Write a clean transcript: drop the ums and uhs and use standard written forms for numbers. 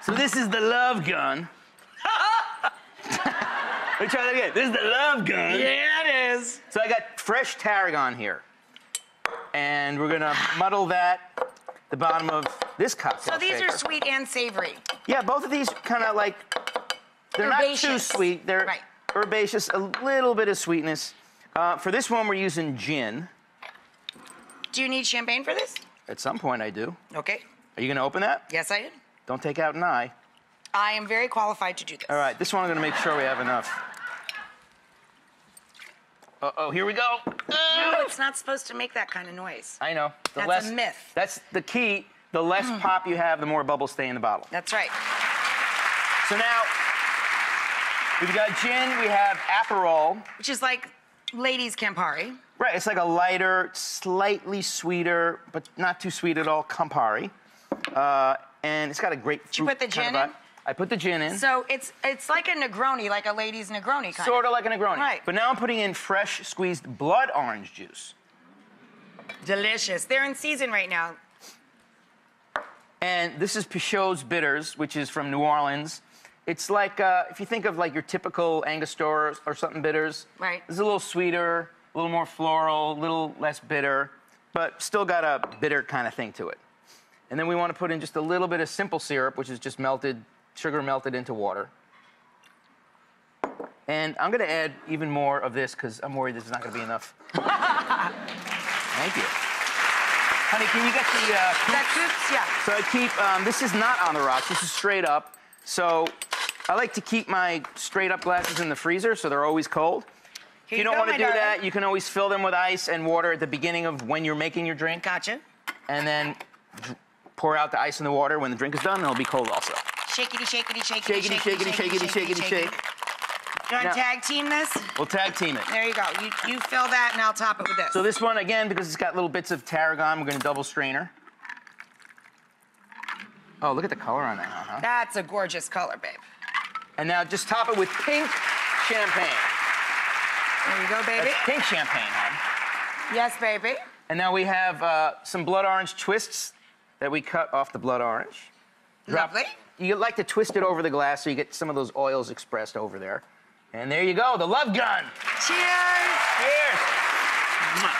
So this is the love gun. Let me try that again. This is the love gun. Yeah, it is. So I got fresh tarragon here. And we're gonna muddle that the bottom of this cocktail So these shaker. are sweet and savory. Yeah, both of these kind of like, they're Herbaceous. not too sweet. They're Right. herbaceous, a little bit of sweetness. For this one, we're using gin. Do you need champagne for this? At some point, I do. Okay. Are you gonna open that? Yes, I did. Don't take out an eye. I am very qualified to do this. All right, this one I'm gonna make sure we have enough. Uh-oh, here we go. No, it's not supposed to make that kind of noise. I know. That's a myth. That's the key. The less pop you have, the more bubbles stay in the bottle. That's right. So now, we've got gin, we have Aperol. Which is like ladies' Campari. Right, it's like a lighter, slightly sweeter, but not too sweet at all, Campari. And it's got a great fruit. Did you put the gin in? I put the gin in. So it's like a Negroni, like a ladies' Negroni kind Sort of like a Negroni. Right. But now I'm putting in fresh squeezed blood orange juice. Delicious. They're in season right now. And this is Peugeot's Bitters, which is from New Orleans. It's like, if you think of like your typical Angostura or something bitters. Right. It's a little sweeter, a little more floral, a little less bitter, but still got a bitter kind of thing to it. And then we want to put in just a little bit of simple syrup, which is just melted, sugar melted into water. And I'm going to add even more of this because I'm worried this is not going to be enough. Thank you. Honey, can you get the That coops, yeah. So I keep, this is not on the rocks, this is straight up. So I like to keep my straight up glasses in the freezer so they're always cold. If you don't want to do that, you can always fill them with ice and water at the beginning of when you're making your drink. Gotcha. And then pour out the ice in the water when the drink is done, and it'll be cold also. Shakety, shakety, shakety, Shakety, shakety, shakety, shakety, shake. You want Now- to tag team this? We'll tag team it. There you go. You fill that, and I'll top it with this. So this one, again, because it's got little bits of tarragon, we're going to double strainer. Oh, look at the color on that, huh? That's a gorgeous color, babe. And now just top it with pink champagne. There you go, baby. That's pink champagne, hon. Yes, baby. And now we have some blood orange twists that we cut off the blood orange. Lovely. You like to twist it over the glass so you get some of those oils expressed over there. And there you go, the love gun. Cheers. Cheers.